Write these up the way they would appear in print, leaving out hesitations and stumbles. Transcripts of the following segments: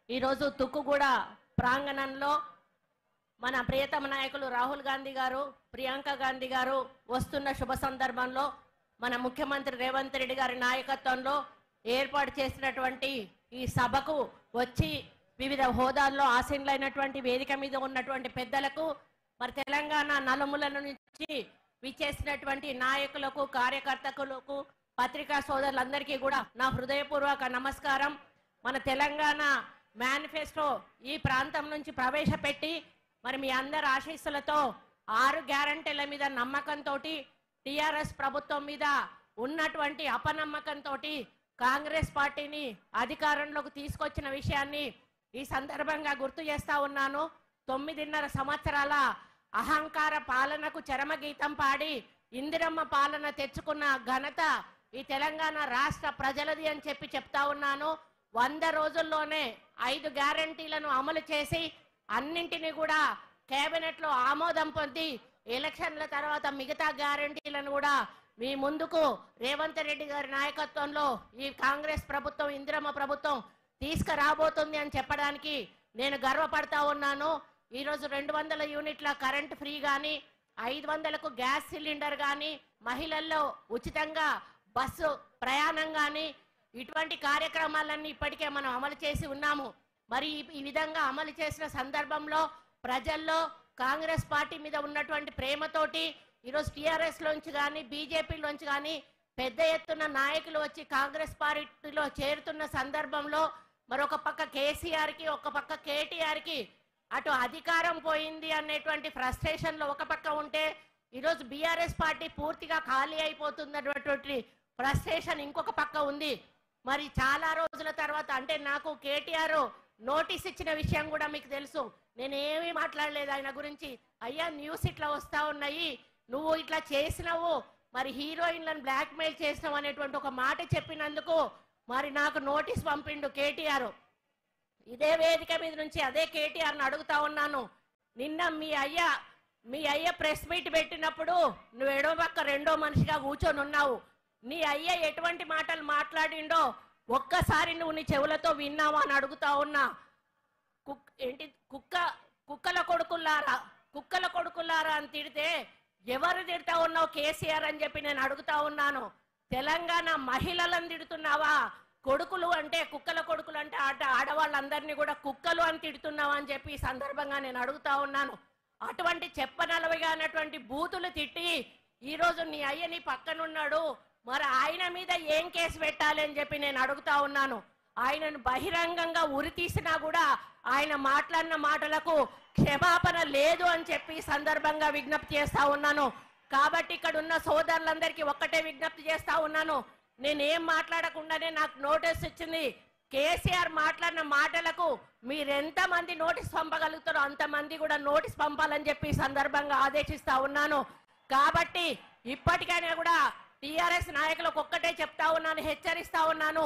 ఈరోజు తుక్కుగూడ ప్రాంగణంలో మన ప్రియతమ నాయకులు రాహుల్ గాంధీ గారు, ప్రియాంక గాంధీ గారు వస్తున్న శుభ సందర్భంలో మన ముఖ్యమంత్రి రేవంత్ రెడ్డి గారి నాయకత్వంలో ఏర్పాటు చేసినటువంటి ఈ సభకు వచ్చి వివిధ హోదాల్లో ఆసీనులైనటువంటి వేదిక మీద ఉన్నటువంటి పెద్దలకు, మరి తెలంగాణ నలుమూలల నుంచి విచ్చేసినటువంటి నాయకులకు, కార్యకర్తలకు, పత్రికా సోదరులందరికీ కూడా నా హృదయపూర్వక నమస్కారం. మన తెలంగాణ మేనిఫెస్టో ఈ ప్రాంతం నుంచి ప్రవేశపెట్టి మరి మీ అందరి ఆశీస్సులతో 6 గ్యారంటీల మీద నమ్మకంతో టిఆర్ఎస్ ప్రభుత్వం మీద ఉన్నటువంటి అపనమ్మకంతో కాంగ్రెస్ పార్టీని అధికారంలోకి తీసుకొచ్చిన విషయాన్ని ఈ సందర్భంగా గుర్తు చేస్తా ఉన్నాను. 9.5 సంవత్సరాల అహంకార పాలనకు చరమగీతం పాడి ఇందిరమ్మ పాలన తెచ్చుకున్న ఘనత ఈ తెలంగాణ రాష్ట్ర ప్రజలది అని చెప్తా ఉన్నాను. 100 రోజుల్లోనే 5 గ్యారంటీలను అమలు చేసి అన్నింటినీ కూడా కేబినెట్ లో ఆమోదం పొంది ఎలక్షన్ల తర్వాత మిగతా గ్యారంటీలను కూడా మీ ముందుకు రేవంత్ రెడ్డి గారి నాయకత్వంలో ఈ కాంగ్రెస్ ప్రభుత్వం, ఇందిరమ్మ ప్రభుత్వం తీసుకురాబోతుంది అని చెప్పడానికి నేను గర్వపడతా ఉన్నాను. ఈరోజు 200 యూనిట్ల కరెంట్ ఫ్రీ కానీ, 500కు గ్యాస్ సిలిండర్ కానీ, మహిళల్లో ఉచితంగా బస్సు ప్రయాణం కానీ, ఇటువంటి కార్యక్రమాలన్నీ ఇప్పటికే మనం అమలు చేసి ఉన్నాము. మరి ఈ విధంగా అమలు చేసిన సందర్భంలో ప్రజల్లో కాంగ్రెస్ పార్టీ మీద ఉన్నటువంటి ప్రేమతోటి ఈరోజు టిఆర్ఎస్ లోంచి కానీ, బీజేపీలోంచి కానీ పెద్ద ఎత్తున నాయకులు వచ్చి కాంగ్రెస్ పార్టీలో చేరుతున్న సందర్భంలో మరొక పక్క కేసీఆర్కి, ఒక పక్క కేటీఆర్కి అటు అధికారం పోయింది అనేటువంటి ఫ్రస్ట్రేషన్లో ఒక పక్క ఉంటే, ఈరోజు బీఆర్ఎస్ పార్టీ పూర్తిగా ఖాళీ అయిపోతున్నటువంటి ఫ్రస్ట్రేషన్ ఇంకొక పక్క ఉంది. మరి చాలా రోజుల తర్వాత, అంటే నాకు కేటీఆర్ నోటీస్ ఇచ్చిన విషయం కూడా మీకు తెలుసు. నేనేమీ మాట్లాడలేదు ఆయన గురించి. అయ్యా న్యూస్ ఇట్లా వస్తా ఉన్నాయి, నువ్వు ఇట్లా చేసినావు, మరి హీరోయిన్లను బ్లాక్మెయిల్ చేసినావు అనేటువంటి ఒక మాట చెప్పినందుకు మరి నాకు నోటీస్ పంపిండు కేటీఆర్. ఇదే వేదిక మీద నుంచి అదే కేటీఆర్ని అడుగుతా ఉన్నాను, నిన్న మీ అయ్య ప్రెస్ మీట్ పెట్టినప్పుడు నువ్వు ఎడో పక్క రెండో మనిషిగా కూర్చొని ఉన్నావు. నీ అయ్య ఎటువంటి మాటలు మాట్లాడిండో ఒక్కసారి నువ్వు నీ చెవులతో విన్నావా అని అడుగుతా ఉన్నా. కుక్కల కొడుకులారా అని తిడితే ఎవరు తిడతా ఉన్నావు కేసీఆర్ అని చెప్పి నేను అడుగుతా ఉన్నాను. తెలంగాణ మహిళలను తిడుతున్నావా? కొడుకులు అంటే, కుక్కల కొడుకులు అంటే ఆడవాళ్ళందరినీ కూడా కుక్కలు అని తిడుతున్నావా అని చెప్పి ఈ సందర్భంగా నేను అడుగుతా ఉన్నాను. అటువంటి చెప్పనలవిగా అన్నటువంటి బూతులు తిట్టి ఈరోజు నీ అయ్య నీ పక్కనున్నాడు, మరి ఆయన మీద ఏం కేసు పెట్టాలి అని చెప్పి నేను అడుగుతా ఉన్నాను. ఆయనను బహిరంగంగా ఉరి తీసినా కూడా ఆయన మాట్లాడిన మాటలకు క్షమాపణ లేదు అని చెప్పి సందర్భంగా విజ్ఞప్తి చేస్తా ఉన్నాను. కాబట్టి ఇక్కడ ఉన్న సోదరులందరికీ ఒక్కటే విజ్ఞప్తి చేస్తా ఉన్నాను, నేనేం మాట్లాడకుండానే నాకు నోటీస్ ఇచ్చింది. కేసీఆర్ మాట్లాడిన మాటలకు మీరెంతమంది నోటీస్ పంపగలుగుతారో అంతమంది కూడా నోటీస్ పంపాలని చెప్పి సందర్భంగా ఆదేశిస్తా ఉన్నాను. కాబట్టి ఇప్పటికైనా కూడా టిఆర్ఎస్ నాయకులకు ఒక్కటే చెప్తా ఉన్నాను, హెచ్చరిస్తా ఉన్నాను,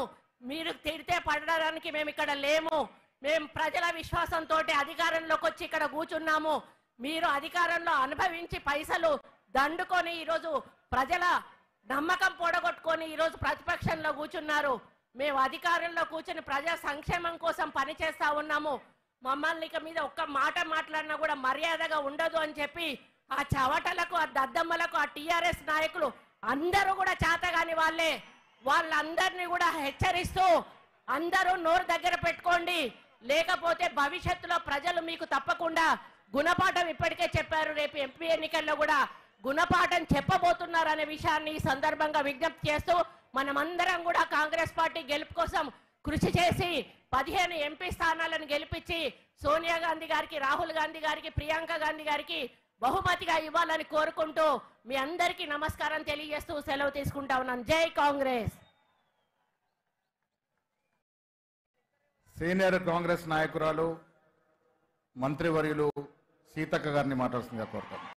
మీరు తిడితే పడడానికి మేము ఇక్కడ లేము. మేము ప్రజల విశ్వాసంతో అధికారంలోకి వచ్చి ఇక్కడ కూర్చున్నాము. మీరు అధికారంలో అనుభవించి పైసలు దండుకొని ఈరోజు ప్రజల నమ్మకం పొడగొట్టుకొని ఈరోజు ప్రతిపక్షంలో కూర్చున్నారు. మేము అధికారంలో కూర్చుని ప్రజా సంక్షేమం కోసం పనిచేస్తా ఉన్నాము. మమ్మల్ని ఇక మీద ఒక్క మాట మాట్లాడినా కూడా మర్యాదగా ఉండదు అని చెప్పి ఆ చవటలకు, ఆ దద్దమ్మలకు, ఆ టిఆర్ఎస్ నాయకులు అందరూ కూడా చేతగాని వాళ్ళందరినీ కూడా హెచ్చరిస్తూ అందరూ నోరు దగ్గర పెట్టుకోండి, లేకపోతే భవిష్యత్తులో ప్రజలు మీకు తప్పకుండా గుణపాఠం ఇప్పటికే చెప్పారు. రేపు ఎంపీ ఎన్నికల్లో కూడా గుణపాఠం చెప్పబోతున్నారు అనే విషయాన్ని ఈ సందర్భంగా విజ్ఞప్తి చేస్తూ మనమందరం కూడా కాంగ్రెస్ పార్టీ గెలుపు కోసం కృషి చేసి 15 ఎంపీ స్థానాలను గెలిపించి సోనియా గాంధీ గారికి, రాహుల్ గాంధీ గారికి, ప్రియాంక గాంధీ గారికి బహుమతిగా ఇవ్వాలని కోరుకుంటూ మీ అందరికీ నమస్కారం తెలియజేస్తూ సెలవు తీసుకుంటా ఉన్నాను. జై కాంగ్రెస్. సీనియర్ కాంగ్రెస్ నాయకురాలు మంత్రివర్యులు సీతక్క గారిని మాట్లాడుతుందిగా కోరుతాను.